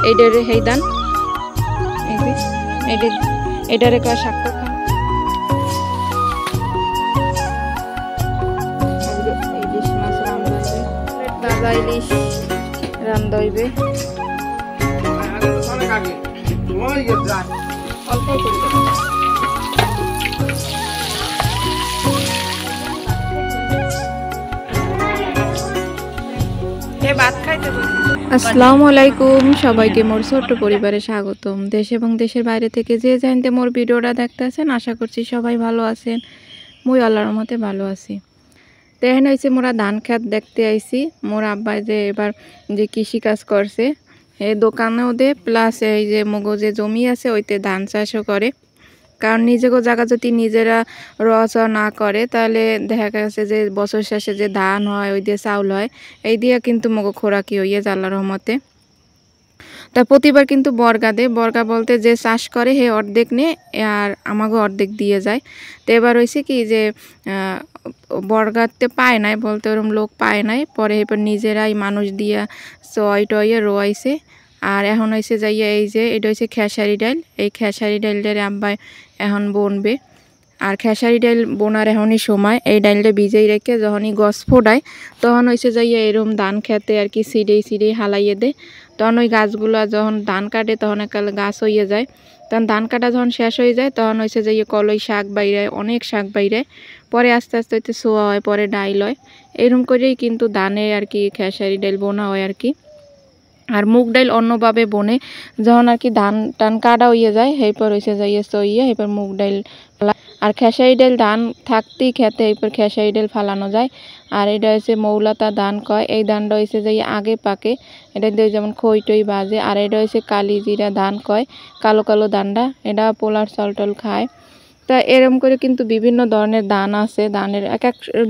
এইটারে হেই দান এইটারে কয় সাক্ষ্য খান ইলিশ মাছ রান্ধবে তাজা ইলিশ রান্ধবে অল্প করে আসসালামু আলাইকুম সবাইকে মোর ছোট্ট পরিবারে স্বাগতম। দেশ এবং দেশের বাইরে থেকে যে জানতে মোর ভিডিওটা দেখতেছেন আশা করছি সবাই ভালো আছেন। মুই আল্লাহর রহমতে ভালো আছি। তো এখানে হয়েছে মোরা ধান খেত দেখতে আইছি। মোর আব্বাই যে এবার যে কৃষি কাজ করছে এই দোকানেও দে প্লাস এই যে মগো যে জমি আছে ওইতে ধান চাষও করে। কারণ নিজেকে জায়গা যদি নিজেরা রোয়া না করে তাহলে দেখা গেছে যে বছর শেষে যে ধান হয় ওই দিয়ে চাউল হয় এই দিয়ে কিন্তু মগো খোরাকি হইয়ে আল্লাহর রহমতে। তা প্রতিবার কিন্তু বর্গা দেয়, বর্গা বলতে যে চাষ করে হে অর্ধেক নে আর আমাকে অর্ধেক দিয়ে যায়। তো এবার হয়েছে কি যে বর্গাতে পায় নাই বলতে ওরকম লোক পায় নাই, পরে এবার নিজেরাই মানুষ দিয়া চয় টয়ে রোয়াইছে। আর এখন হয়েছে যাইয়া এই যে এটা হচ্ছে খেসারি ডাইল, এই খেসারি ডাইলটারে আব্বাই এখন বনবে। আর খেসারি ডাইল বোনার এখনই সময়, এই ডাইলটা ভিজেই রেখে যখনই গছ ফোটায় তখন হয়েছে যাইয়া এরকম ধান খেতে আর কি সিডেই হালাইয়ে দেয়। তখন ওই গাছগুলো যখন ধান কাটে তখন একাল গাছ হইয়ে যায়। তখন ধান কাটা যখন শেষ হয়ে যায় তখন হয়েছে যাইয়া কলই শাক বাইরে, অনেক শাক বাইরে, পরে আস্তে আস্তে হইতে সোয়া হয়, পরে ডাইল হয়। এরকম করেই কিন্তু ধানে আর কি খেসারি ডাইল বোনা হয় আর কি। আর মুগ ডাইল অন্যভাবে বনে যখন আর কি ধান টান কাটা হইয়ে যায় এরপর হয়েছে যাইয়ে সইয়ে এরপর মুগ ডাইল। আর খেসারি ডাইল ধান থাকতেই খেতে এরপর খেসারি ডাইল ফালানো যায়। আর এটা হচ্ছে মৌলাতা ধান কয়, এই ধানটা হয়েছে যাই আগে পাকে, এটা দিয়ে যেমন খই টই বাজে। আর এটা হচ্ছে কালি জিরা ধান কয়, কালো কালো ধানটা, এটা পোলার চাল টল খায়। তা এরম করে কিন্তু বিভিন্ন ধরনের ধান আছে,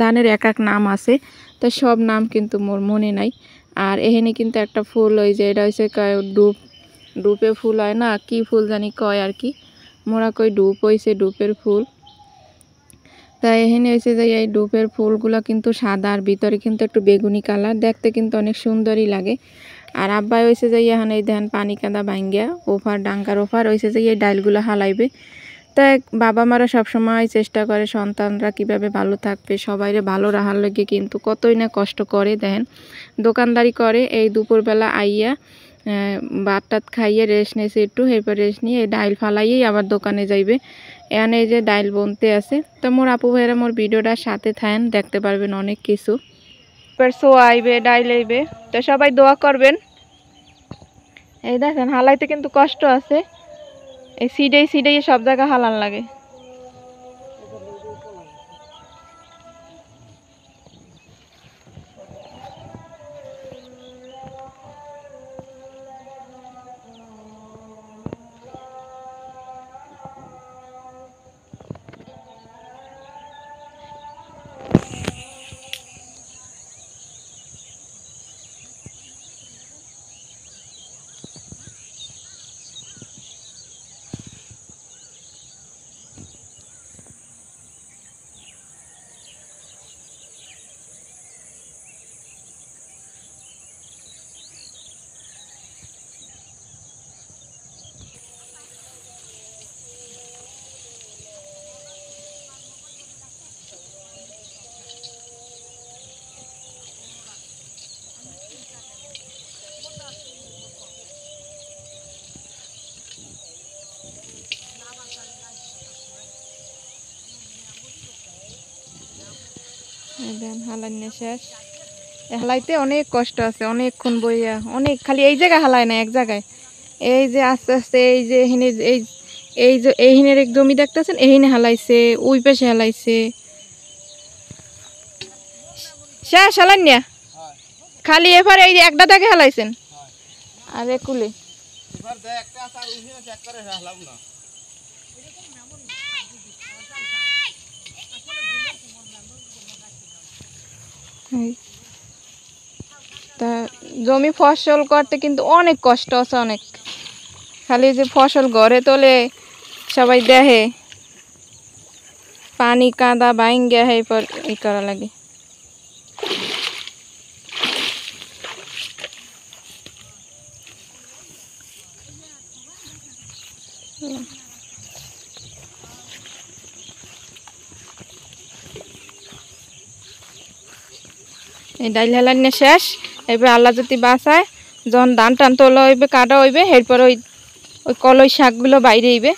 ধানের এক এক নাম আছে, তা সব নাম কিন্তু মোর মনে নাই। আর এখানে কিন্তু একটা ফুল ওই যে এটা হচ্ছে ডুপে ফুল হয় না, কি ফুল জানি কয় আর কি, মোরা কই ডুপ হয়েছে ডুপের ফুল। তাই এখানে হয়েছে যে এই ডুপের ফুলগুলো কিন্তু সাদা আর ভিতরে কিন্তু একটু বেগুনি কালার, দেখতে কিন্তু অনেক সুন্দরই লাগে। আর আব্বাই হয়েছে যে এখন এই ধান পানি কাদা ভাঙ্গিয়া ওফার ডাঙ্কার ওফার হয়েছে যে এই ডাইলগুলো হালাইবে। তাই বাবা মারা সবসময় চেষ্টা করে সন্তানরা কিভাবে ভালো থাকবে, সবাইরে ভালো রাখার লাগে কিন্তু কতই না কষ্ট করে। দেখেন দোকানদারি করে, এই দুপুরবেলা আইয়া ভাত টাত খাইয়ে রেস্ট নিয়েছে একটু, এরপর রেস্ট নিয়ে এই ডাইল ফালাইয়েই আবার দোকানে যাইবে। এখানে এই যে ডাইল বনতে আছে। তো মোর আপু ভাইরা মোর ভিডিওটা সাথে থাকেন, দেখতে পারবেন অনেক কিছু। এবার সো আইবে ডাইল আইবে, তো সবাই দোয়া করবেন। এই দেখেন হালাইতে কিন্তু কষ্ট আছে, এই সিডেই সব জায়গা হালান লাগে। হালাইনে শেষ, হালাইতে অনেক কষ্ট আছে, অনেকক্ষণ বইয়া অনেক, খালি এই জায়গায় হালায় না এক জায়গায়, এই যে আস্তে আস্তে এই যে এখানে এই যে এইহিনের এক জমি দেখতেছেন এইহিনে হালাইছে, ওই পাশে হালাইছে, শেষ হালান না খালি এবার এই একটা দেখে হালাইছেন। আর একুলে তা জমি ফসল করতে কিন্তু অনেক কষ্ট আছে, অনেক, খালি যে ফসল ঘরে তোলে সবাই দেখে পানি কাদা বাইঙ্গা এরপর ই করা লাগে। এই ডাইল হেলানি শেষ। এবার আল্লাহ যদি বাঁচায় যখন ধান টান তোলা হইবে কাটা হইবে এরপর ওই ওই কলই শাকগুলো বাইরে হইবে।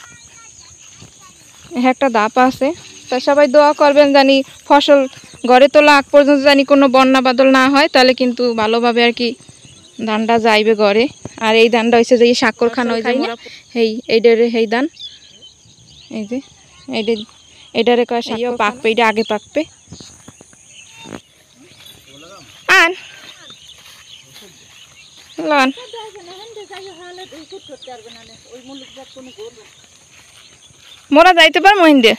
একটা ধাপ আছে, তা সবাই দোয়া করবেন জানি ফসল ঘরে তোলা আগ পর্যন্ত জানি কোনো বন্যা বাদল না হয়, তাহলে কিন্তু ভালোভাবে আর কি ধানটা যাইবে ঘরে। আর এই ধানটা হয়েছে যে স্বাক্ষর খান ওই যাই না এইটারে এই ধান, এই যে এইটারে কয় সাইও পাকবে, এটা আগে পাকবে। আন লন মোরা যাইতে পার মহিন্দে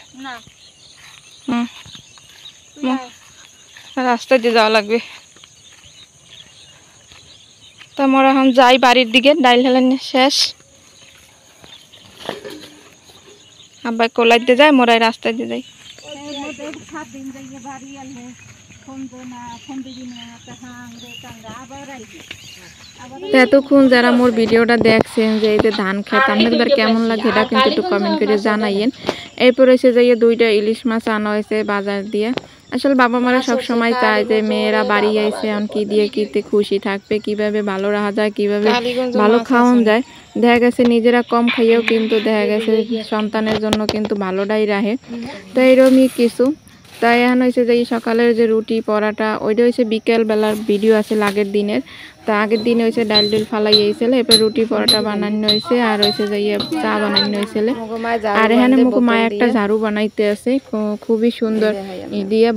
রাস্তা দিয়ে যাওয়া লাগবে। তা মোরা এখন যাই বাড়ির দিকে, ডাইল হেলানি শেষ। আব্বাই কোলাইতে যায়, মোরাই রাস্তা দিয়ে যাই। এতক্ষণ যারা মোর ভিডিওটা দেখছেন যে এই যে ধান খেত আপনাদের কেমন লাগে এটা কিন্তু একটু কমেন্ট করে জানাইয়েন। এরপর এসে যাইয়ে 2টা ইলিশ মাছ আনা হয়েছে বাজার দিয়ে। আসলে বাবা মারা সবসময় চায় যে মেয়েরা বাড়ি আইছে এখন কি দিয়ে কিতে খুশি থাকবে, কিভাবে ভালো রাখা যায়, কিভাবে ভালো খাওয়ান যায়। দেখা গেছে নিজেরা কম খাইয়েও কিন্তু দেখা গেছে সন্তানের জন্য কিন্তু ভালোটাই রাখে। তো এরকমই কিছু। তাই এখন হয়েছে যে সকালের যে রুটি পরাটা ওইটা হয়েছে বিকেল বেলার ভিডিও আছে আগের দিনের। তা আগের দিনে হয়েছে ডাল ফালাই হয়েছিল, এরপর রুটি পরাটা বানানো হয়েছে আর হয়েছে যে চা বানানো হয়েছিল। আর এখানে মুখো মায় একটা ঝাড়ু বানাইতে আছে খুবই সুন্দর দিয়া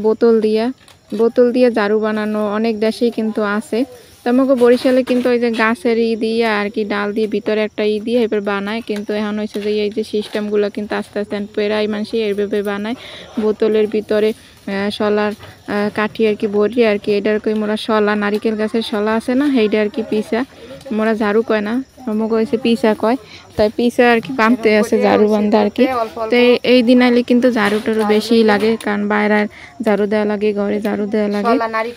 বোতল দিয়া ঝাড়ু বানানো অনেক দেশেই কিন্তু আছে। তোমাকে বরিশালে কিন্তু ওই যে গাছের দিয়ে আর কি ডাল দিয়ে ভিতরে একটা দিয়ে এবার বানায়, কিন্তু এখন হয়েছে যে এই যে সিস্টেমগুলো কিন্তু আস্তে আস্তে প্রায় মানুষই এইভাবে বানায়। বোতলের ভিতরে শলার কাঠি আর কি বড়ি আর কি এটার কই মোরা শলা নারিকেল গাছের শলা আছে না সেইটা আর কি পিসা, মোরা ঝাড়ু কয় না আমাকে হয়েছে পিসা কয়, তাই পিসা আর কি বাঁধতে আছে ঝাড়ু বান্ধা আর কি। তো এই দিন আইলে কিন্তু ঝাড়ুটারও বেশিই লাগে, কারণ বাইরের ঝাড়ু দেওয়া লাগে, ঘরে ঝাড়ু দেওয়া লাগে।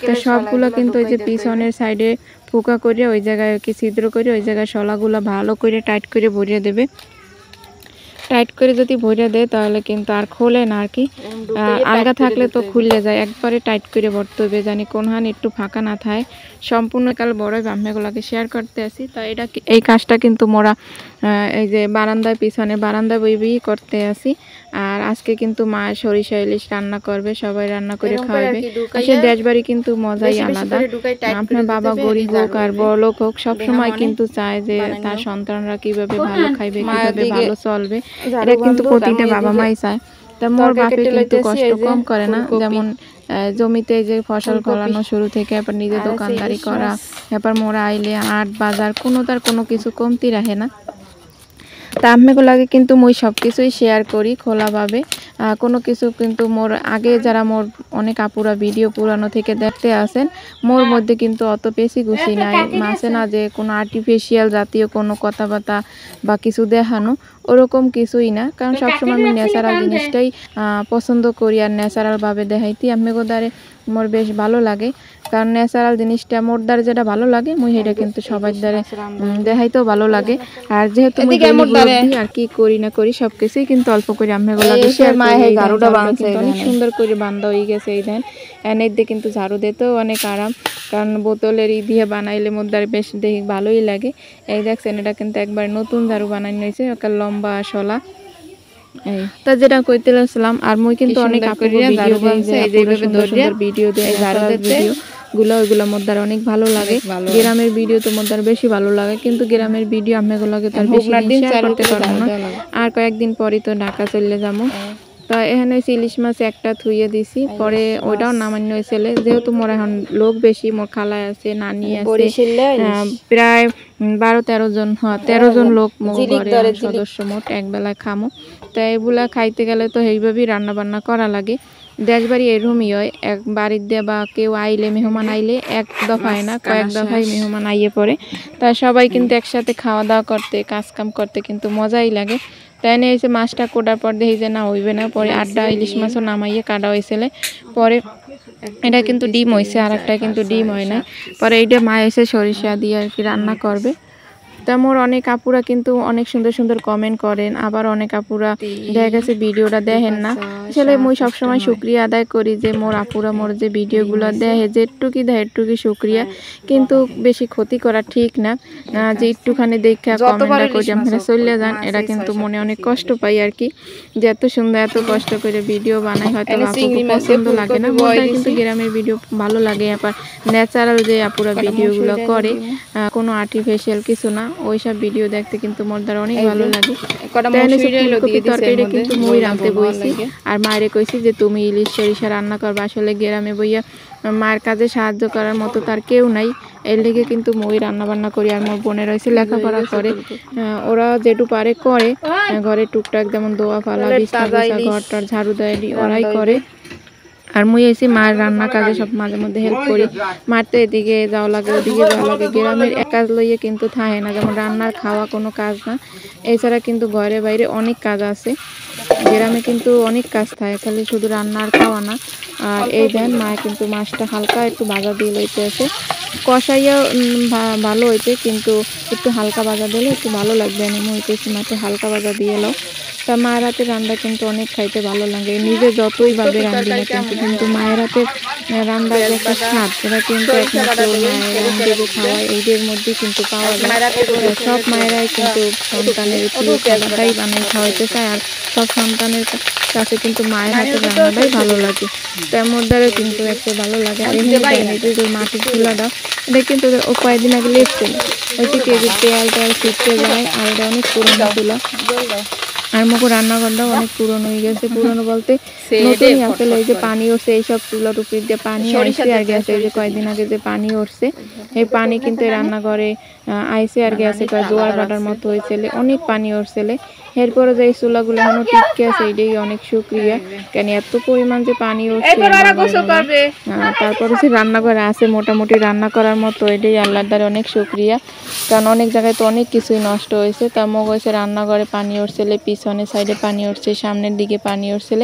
তো সবগুলো কিন্তু ওই যে পিছনের সাইডে ফুকা করে ওই জায়গায় আর কি ছিদ্র করে ওই জায়গায় শলাগুলো ভালো করে টাইট করে ভরিয়ে দেবে। টাইট করে যদি ভরে দেয় তাহলে কিন্তু আর খোলে না আর কি, আলগা থাকলে তো খুলে যায়। একবারে টাইট করে ভরতে হবে জানি কোনখান একটু ফাঁকা না থাকে। সম্পূর্ণ কাল বড় বাম্মেগুলোকে শেয়ার করতে আসি। তা এটা এই কাজটা কিন্তু মোরা এই যে বারান্দায় পিছনে বারান্দা বই করতে আসি। আর আজকে কিন্তু মা সরিষা ইলিশ রান্না করবে, সবাই রান্না করে খাওয়াবে। আসলে দেশ বাড়ি কিন্তু মজাই আলাদা। আপনার বাবা গরিব হোক আর বড় লোক হোক সবসময় কিন্তু চায় যে তার সন্তানরা কিভাবে ভালো খাইবে, কিভাবে ভালো চলবে, এটা কিন্তু প্রতিটা বাবা মাই চায়। তা মোর বাপে কিন্তু কষ্ট কম করে না, যেমন জমিতে যে ফসল ফলানো শুরু থেকে এবার নিজে দোকানদারি করা, এবার মোরা আইলে হাট বাজার কোনো কিছু কমতি রাখে না। তা আম্মেগুলাকে কিন্তু মই সব কিছুই শেয়ার করি খোলাভাবে, কোনো কিছু কিন্তু মোর আগে যারা মোর অনেক আপুরা ভিডিও পুরানো থেকে দেখতে আসেন মোর মধ্যে কিন্তু অত বেশি গুছি নাই, মাসে না যে কোনো আর্টিফিশিয়াল জাতীয় কোনো কথাবার্তা বা কিছু দেখানো ওরকম কিছুই না, কারণ সবসময় আমি ন্যাচারাল জিনিসটাই পছন্দ করি আর ন্যাচারালভাবে দেখাইতে আম্মেগোদারে মোর বেশ ভালো লাগে। কারণ ন্যাচারাল জিনিসটা মোর দ্বারা যেটা ভালো লাগে মুই সেটা কিন্তু সবার দ্বারা দেখাইতেও ভালো লাগে। আর যেহেতু মুই আর কি করি না করি সবকিছুই কিন্তু অল্প করে আম্মেগুলাকে শেয়ার করি। অনেক সুন্দর করে বান্ধা হয়ে গেছে এই দেন, এনের দিয়ে কিন্তু ঝাড়ু দিতেও অনেক আরাম, কারণ বোতলের দিয়ে বানাইলে মোর দ্বারা বেশ দেখি ভালোই লাগে। এই দেখছেন এটা কিন্তু একবার নতুন ঝাড়ু বানানো হয়েছে, একটা লম্বা শলা। তা যেটা কইতে লাগছিলাম, আর মুই কিন্তু অনেক ভিডিও ওইগুলো মোর দ্বারা অনেক ভালো লাগে। গ্রামের ভিডিও তো মোর দ্বারা বেশি ভালো লাগে, কিন্তু গ্রামের ভিডিও আপনাগুলোকে তার বেশি শেয়ার করতে পারবো না। আর কয়েকদিন পরই তো ঢাকা চলে যাবো। তা এখানে ইলিশ মাছ একটা থুইয়ে দিছি, পরে ওইটাও নামান্য হয়েছিল। যেহেতু মোর এখন লোক বেশি, মোর খালায় আছে, নানি আছে, প্রায় 12-13 জন 13 জন লোক সদস্য মোট এক বেলায় খামো। তা এগুলা খাইতে গেলে তো এইভাবেই রান্না বান্না করা লাগে। দেশ বাড়ি এরকমই হয়, এক বাড়ির দিয়ে বা কেউ আইলে মেহমান আইলে এক দফায় না কয়েক দফায় মেহমান আইয়ে পড়ে। তা সবাই কিন্তু একসাথে খাওয়া দাওয়া করতে কাজ কাম করতে কিন্তু মজাই লাগে। তাই নিয়ে এসে মাছটা কোটার পর দেখি যে না হইবে না, পরে 8টা ইলিশ মাছও নামাইয়ে কাটা হয়েছিল। পরে এটা কিন্তু ডিম হয়েছে, আর একটা কিন্তু ডিম হয় না। পরে এইটা মা এসে সরিষা দিয়ে আর কি রান্না করবে। তা মোর অনেক আপুরা কিন্তু অনেক সুন্দর সুন্দর কমেন্ট করেন, আবার অনেক আপুরা দেখা গেছে ভিডিওটা দেখেন না। আসলে মুই সবসময় শুক্রিয়া আদায় করি যে মোর আপুরা মোর যে ভিডিওগুলো দেখে, যেটুকি দেয় একটুকি শুক্রিয়া, কিন্তু বেশি ক্ষতি করা ঠিক না। যে একটুখানি দেখা কমেন্টটা করে আপনারা চলে যান, এটা কিন্তু মনে অনেক কষ্ট পাই আর কি, যে এত সুন্দর এত কষ্ট করে ভিডিও বানাই, হয়তো আপুকে পছন্দ লাগে না। মোর কিন্তু গ্রামের ভিডিও ভালো লাগে, আবার ন্যাচারাল যে আপুরা ভিডিওগুলো করে, কোনো আর্টিফিশিয়াল কিছু না, ওইসব ভিডিও দেখতে কিন্তু মোর দ্বারা অনেক ভালো লাগে। ফুলকপি তরকারিটা কিন্তু মই রাঁধতে বইছি, আর মায়েরে কইছি যে তুমি ইলিশ সরিষা রান্না করবা। আসলে গ্রামে বইয়া মায়ের কাজে সাহায্য করার মতো তার কেউ নাই, এর লেগে কিন্তু মই রান্না বান্না করি। আর মোর বোনের হয়েছে লেখাপড়া করে, ওরা যেটু পারে করে, ঘরে টুকটাক যেমন দোয়া ফালা, বিছনা বিছা, ঘরটার ঝাড়ু দেয় ওরাই করে। আর মুই এসে মার রান্না কাজে সব মাঝে মধ্যে হেল্প করি। মার তো এদিকে যাওয়া লাগে ওদিকে যাওয়া লাগে, গ্রামের এক কাজ লইয়ে কিন্তু থাকে না, যেমন রান্নার খাওয়া কোনো কাজ না, এছাড়া কিন্তু ঘরে বাইরে অনেক কাজ আছে। গ্রামে কিন্তু অনেক কাজ থাকে, খালি শুধু রান্নার খাওয়া না। আর এই দেন মায়ে কিন্তু মাছটা হালকা একটু ভাজা দিয়ে লইতে আছে, কষাইয়া ভালো হইতে, কিন্তু একটু হালকা ভাজা দিলে একটু ভালো লাগবে। আমি হইতেছি মাকে হালকা ভাজা দিয়ে এলো। তা মায়ের হাতের রান্না কিন্তু অনেক খাইতে ভালো লাগে, নিজে যতই ভাবে রান্ধি না কিন্তু মায়ের হাতের রান্নার যে একটা স্বাদ, সেটা কিন্তু একমাত্র মায়ের রান্ধে খাওয়ায় এইদের মধ্যে কিন্তু পাওয়া যায়। সব মায়েরাই কিন্তু সন্তানের প্রিয় খাবারটাই বানাই খাওয়াইতে চায়, আর সব সন্তানের কাছে কিন্তু মায়ের হাতের রান্নাটাই ভালো লাগে। তার মধ্যে কিন্তু একটা ভালো লাগে। আর এখানে যে মাটির চুলাটা, এটা কিন্তু ও কয়েকদিন আগে লেপছে, ওইটি কেজির তেল ছিটতে যায়, আর এটা অনেক পুরোনো চুলা। আর মুখো রান্নাঘরটাও অনেক পুরনো হয়ে গেছে, পুরনো বলতে নতুনই আসলে। এই যে পানি উঠছে এইসব চুলার উপর দিয়ে পানি আসছে আর গেছে, এই যে কয়েকদিন আগে যে পানি উঠছে, এই পানি কিন্তু রান্নাঘরে আইসে আর গেছে, জোয়ার ভাটার মতো হয়েছিল, অনেক পানি উঠছিল। এরপরে যে এই চুলাগুলো এখনো টিকে আছে, এইটাই অনেক শুক্রিয়া, কেন এত পরিমাণ যে পানি উঠছে। তারপরে যে রান্নাঘরে আছে মোটামুটি রান্না করার মতো, এটাই আল্লাহর দ্বারা অনেক শুক্রিয়া, কারণ অনেক জায়গায় তো অনেক কিছুই নষ্ট হয়েছে। তার মুখ হয়েছে রান্নাঘরে পানি উঠছিল, পিছনের সাইডে পানি উঠছে, সামনের দিকে পানি উঠছিল,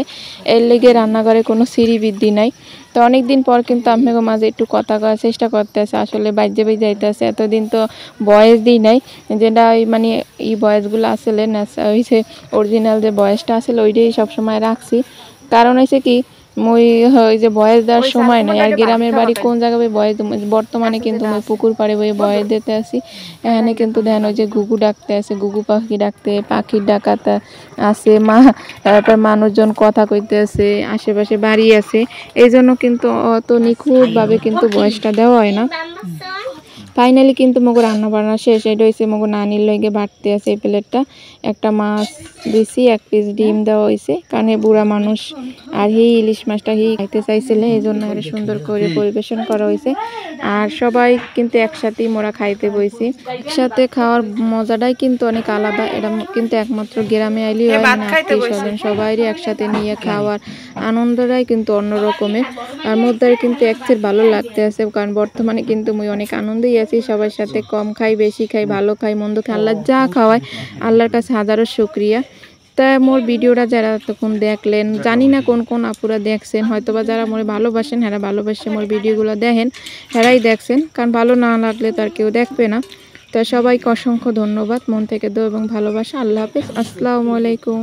এর লেগে রান্নাঘরে কোনো সিঁড়ি বৃদ্ধি নাই। তো অনেক দিন পর কিন্তু আপনাকে মাঝে একটু কথা করার চেষ্টা করতে আছে, আসলে বাইজে বেজে যাইতে আছে। এতদিন তো বয়স দিই নাই, যেটা ওই মানে এই বয়সগুলো আসলে না, ওই যে অরিজিনাল যে বয়সটা আসলে ওইটাই সবসময় রাখছি। কারণ হয়েছে কি, মই ওই যে বয়স দেওয়ার সময় নাই, আর গ্রামের বাড়ি কোন জায়গায় বয়স, বর্তমানে কিন্তু মই পুকুর পাড়ে বই বয়স দিতে আসি। এখানে কিন্তু দেন ওই যে ঘুঘু ডাকতে আছে, ঘুঘু পাখি ডাকতে, পাখির ডাকাতে আছে মা, তারপর মানুষজন কথা কইতে আছে, আশেপাশে বাড়ি আছে, এই জন্য কিন্তু অত নিখুঁতভাবে কিন্তু বয়সটা দেওয়া হয় না। ফাইনালি কিন্তু মগো রান্না বান্না শেষ। এটা হয়েছে মগো নানির লইগে বাড়তে আছে এই প্লেটটা, একটা মাছ দিছি, এক পিস ডিম দেওয়া হয়েছে, কারণ বুড়া মানুষ আর এই ইলিশ মাছটা খাইতে চাইছিল, এই জন্য আরো সুন্দর করে পরিবেশন করা হয়েছে। আর সবাই কিন্তু একসাথেই মোরা খাইতে বইছি, একসাথে খাওয়ার মজাটাই কিন্তু অনেক আলাদা। এটা কিন্তু একমাত্র গ্রামে আইলেই হয়, মানে আত্মীয় স্বজন সবাইরই একসাথে নিয়ে খাওয়ার আনন্দটাই কিন্তু অন্য রকমের। আর মধ্যে কিন্তু একচেট ভালো লাগতে আছে, কারণ বর্তমানে কিন্তু মুই অনেক আনন্দেই আছি, সবার সাথে কম খাই বেশি খাই, ভালো খাই মন্দ খাই, আল্লাহ যা খাওয়ায় আল্লাহর কাছে হাজারো শুকরিয়া। তা মোর ভিডিওটা যারা তখন দেখলেন, জানি না কোন কোন আপুরা দেখছেন, হয়তো বা যারা মোরে ভালোবাসেন হেরা ভালোবাসে মোর ভিডিওগুলো দেখেন, হেরাই দেখছেন, কারণ ভালো না লাগলে তো আর কেউ দেখবে না। তা সবাইকে অসংখ্য ধন্যবাদ, মন থেকে দো এবং ভালোবাসা। আল্লাহ হাফেজ, আসসালামু আলাইকুম।